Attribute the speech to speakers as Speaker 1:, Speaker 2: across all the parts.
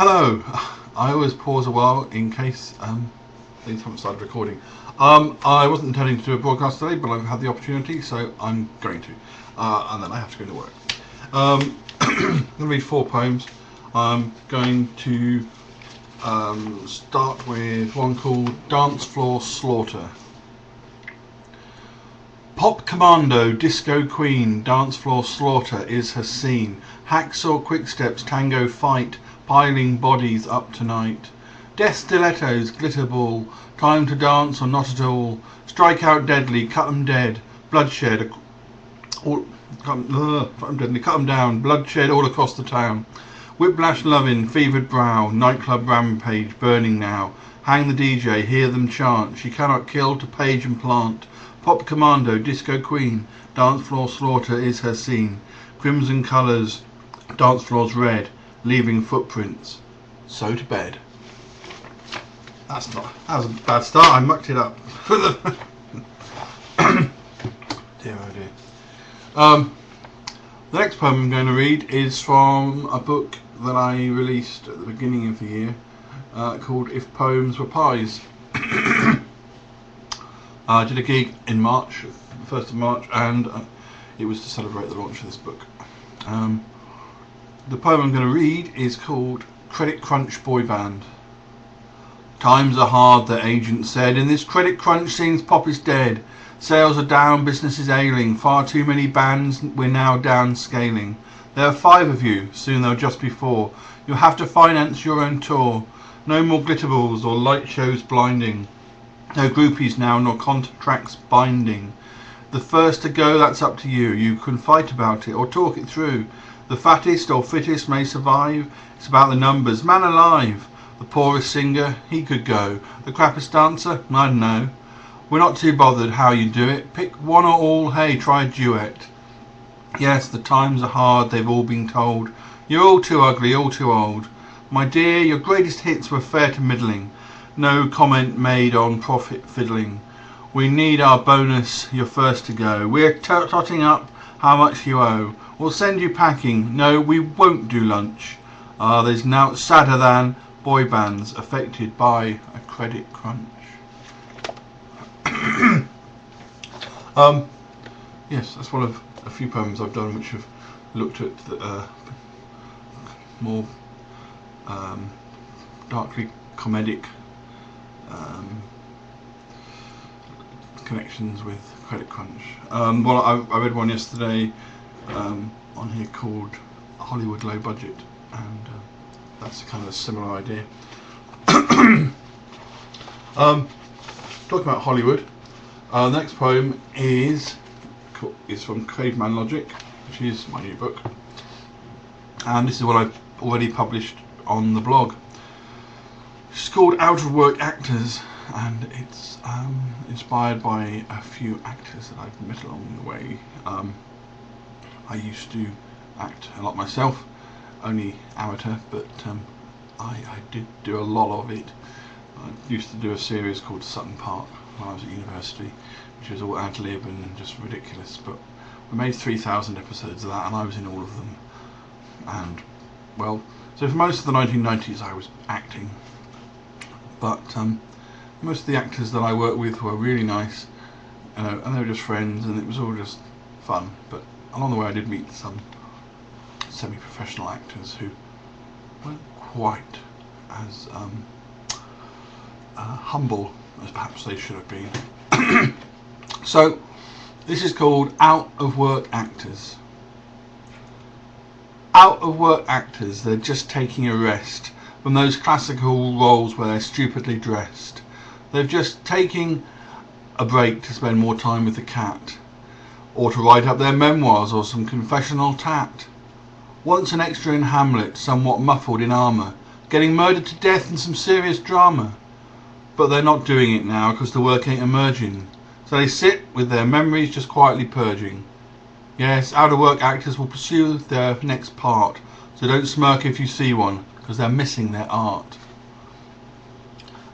Speaker 1: Hello. I always pause a while in case things haven't started recording. I wasn't intending to do a broadcast today, but I've had the opportunity, so I'm going to. And then I have to go to work. I'm going to read 4 poems. I'm going to start with one called Dance Floor Slaughter. Pop commando, disco queen, dance floor slaughter is her scene. Hacksaw quicksteps, tango fight, piling bodies up tonight. Death stilettos, glitter ball, time to dance or not at all. Strike out deadly, cut 'em dead, bloodshed, cut 'em down, bloodshed all across the town. Whiplash lovin', fevered brow, nightclub rampage burning now. Hang the DJ, hear them chant, she cannot kill to page and plant. Pop commando, disco queen, dance floor slaughter is her scene. Crimson colours, dance floors red, leaving footprints. So to bed. That was a bad start. I mucked it up. Dear oh dear. The next poem I'm going to read is from a book that I released at the beginning of the year called If Poems Were Pies. I did a gig in March, the 1st of March, and it was to celebrate the launch of this book. The poem I'm going to read is called Credit Crunch Boyband. Times are hard, the agent said. In this credit crunch seems pop is dead. Sales are down, business is ailing. Far too many bands, we're now downscaling. There are 5 of you, soon there'll just be 4. You'll have to finance your own tour. No more glitter balls or light shows blinding. No groupies now, nor contracts binding. The first to go, that's up to you. You can fight about it or talk it through. The fattest or fittest may survive. It's about the numbers. Man alive. The poorest singer, he could go. The crappiest dancer, I don't know. We're not too bothered how you do it. Pick one or all, hey, try a duet. Yes, the times are hard, they've all been told. You're all too ugly, all too old. My dear, your greatest hits were fair to middling. No comment made on profit fiddling. We need our bonus, you're first to go. We're totting up how much you owe. We'll send you packing. No, we won't do lunch. There's now sadder than boy bands affected by a credit crunch. Yes, that's one of a few poems I've done which have looked at the, more darkly comedic connections with credit crunch. Well, I read one yesterday on here called Hollywood Low Budget, and that's kind of a similar idea. Talking about Hollywood, the next poem is from CAVEMAN Logic, which is my new book, and this is what I've already published on the blog. It's called Out of Work Actors, and it's inspired by a few actors that I've met along the way. I used to act a lot myself, only amateur, but I did do a lot of it. I used to do a series called Sutton Park when I was at university, which was all ad lib and just ridiculous, but we made 3,000 episodes of that, and I was in all of them. And well, so for most of the 1990s I was acting, but most of the actors that I worked with were really nice, and they were just friends, and it was all just fun. But along the way I did meet some semi-professional actors who weren't quite as humble as perhaps they should have been. So this is called Out of Work Actors. Out of work actors, they're just taking a rest from those classical roles where they're stupidly dressed. They're just taking a break to spend more time with the cat, or to write up their memoirs or some confessional tat. Once an extra in Hamlet, somewhat muffled in armour, getting murdered to death in some serious drama. But they're not doing it now because the work ain't emerging. So they sit with their memories just quietly purging. Yes, out of work actors will pursue their next part, so don't smirk if you see one, because they're missing their art.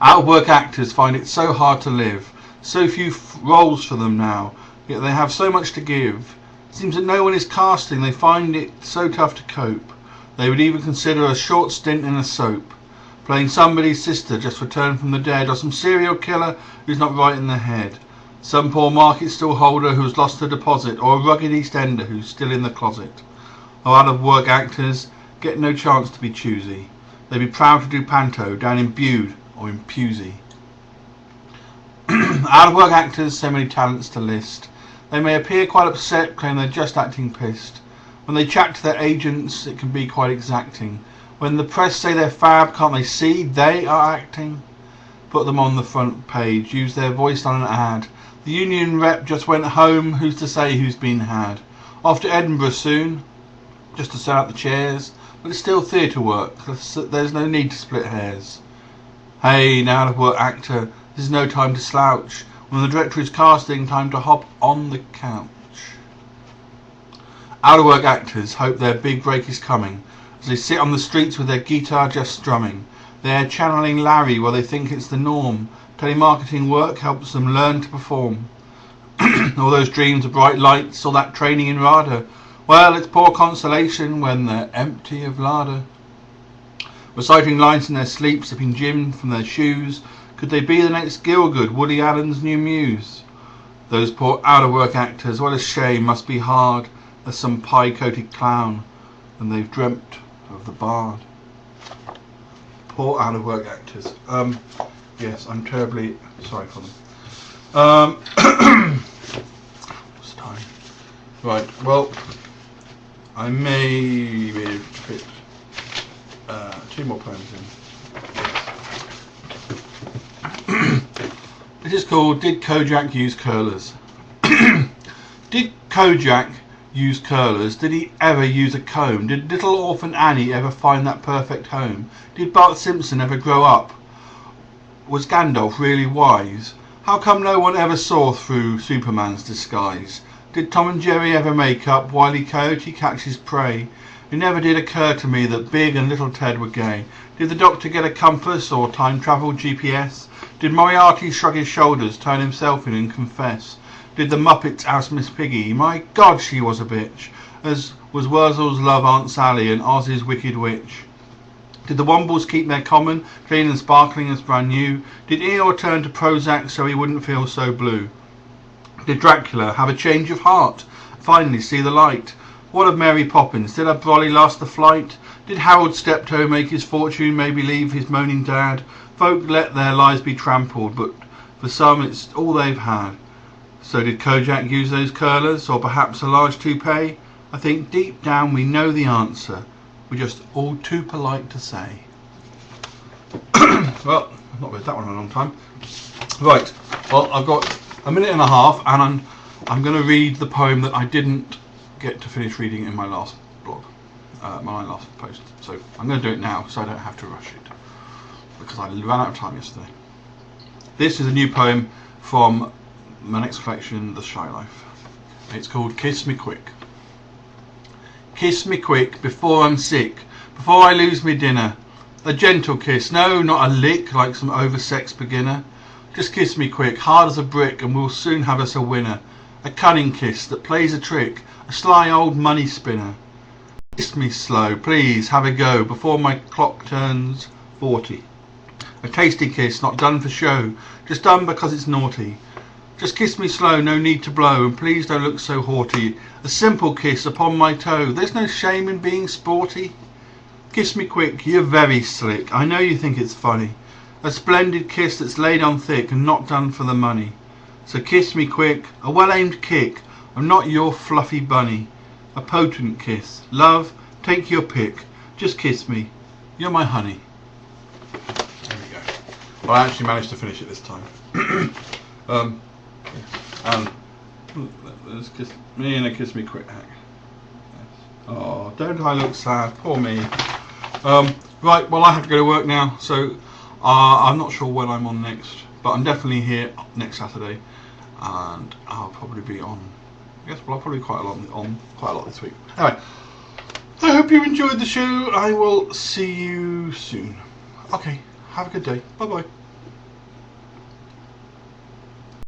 Speaker 1: Out of work actors find it so hard to live, so few roles for them now, yet they have so much to give. It seems that no one is casting, they find it so tough to cope. They would even consider a short stint in a soap, playing somebody's sister just returned from the dead, or some serial killer who's not right in the head, some poor market stall holder who's lost a deposit, or a rugged East Ender who's still in the closet. Or out of work actors get no chance to be choosy. They'd be proud to do panto down in Bude or in Pusey. Out of work actors, so many talents to list. They may appear quite upset, claim they're just acting pissed. When they chat to their agents, it can be quite exacting. When the press say they're fab, can't they see they are acting? Put them on the front page, use their voice on an ad. The union rep just went home, who's to say who's been had? Off to Edinburgh soon, just to set out the chairs, but it's still theatre work, there's no need to split hairs. Hey, now out of work actor, this is no time to slouch. When the director is casting, time to hop on the couch. Out of work actors hope their big break is coming, as they sit on the streets with their guitar just strumming. They're channeling Larry while they think it's the norm. Telemarketing work helps them learn to perform. All those dreams of bright lights, all that training in RADA, well, it's poor consolation when they're empty of larder. Reciting lines in their sleep, sipping gin from their shoes, could they be the next Gielgud, Woody Allen's new muse? Those poor out-of-work actors, what a shame, must be hard as some pie-coated clown, and they've dreamt of the bard. Poor out-of-work actors. Yes, I'm terribly sorry for them. What's time? Right, well, I may be able to fit 2 more poems in. This is called Did KOJAK Use Curlers? Did KOJAK use curlers? Did he ever use a comb? Did little orphan Annie ever find that perfect home? Did Bart Simpson ever grow up? Was Gandalf really wise? How come no one ever saw through Superman's disguise? Did Tom and Jerry ever make up? Wile E. Coyote catches prey? It never did occur to me that Big and Little Ted were gay. Did the Doctor get a compass or time travel GPS? Did Moriarty shrug his shoulders, turn himself in and confess? Did the Muppets oust Miss Piggy? My God, she was a bitch. As was Wurzel's love Aunt Sally and Oz's wicked witch. Did the Wombles keep their common, clean and sparkling as brand new? Did Eeyore turn to Prozac so he wouldn't feel so blue? Did Dracula have a change of heart, finally see the light? What of Mary Poppins? Did her brolly last the flight? Did Harold Steptoe make his fortune, maybe leave his moaning dad? Folk let their lives be trampled, but for some it's all they've had. So did KOJAK use those curlers, or perhaps a large toupee? I think deep down we know the answer. We're just all too polite to say. Well, I've not read that one in a long time. Right, well, I've got a minute and a half, and I'm going to read the poem that I didn't get to finish reading in my last blog, my last post. So I'm going to do it now, so I don't have to rush it, because I ran out of time yesterday. This is a new poem from my next collection, The Shy Life. It's called Kiss Me Quick. Kiss me quick before I'm sick, before I lose me dinner. A gentle kiss, no, not a lick like some oversexed beginner. Just kiss me quick, hard as a brick, and we'll soon have us a winner. A cunning kiss that plays a trick, a sly old money spinner. Kiss me slow, please, have a go, before my clock turns 40. A tasty kiss, not done for show, just done because it's naughty. Just kiss me slow, no need to blow, and please don't look so haughty. A simple kiss upon my toe, there's no shame in being sporty. Kiss me quick, you're very slick, I know you think it's funny. A splendid kiss that's laid on thick and not done for the money. So kiss me quick, a well-aimed kick, I'm not your fluffy bunny. A potent kiss, love, take your pick, just kiss me, you're my honey. There we go. Well, I actually managed to finish it this time. And let's kiss me in a kiss me quick hack. Oh, don't I look sad? Poor me. Right, well I have to go to work now, so I'm not sure when I'm on next, but I'm definitely here next Saturday, and I'll probably be on. I guess well, I'll probably be quite a lot this week. Anyway, I hope you enjoyed the show. I will see you soon. Okay, have a good day. Bye bye.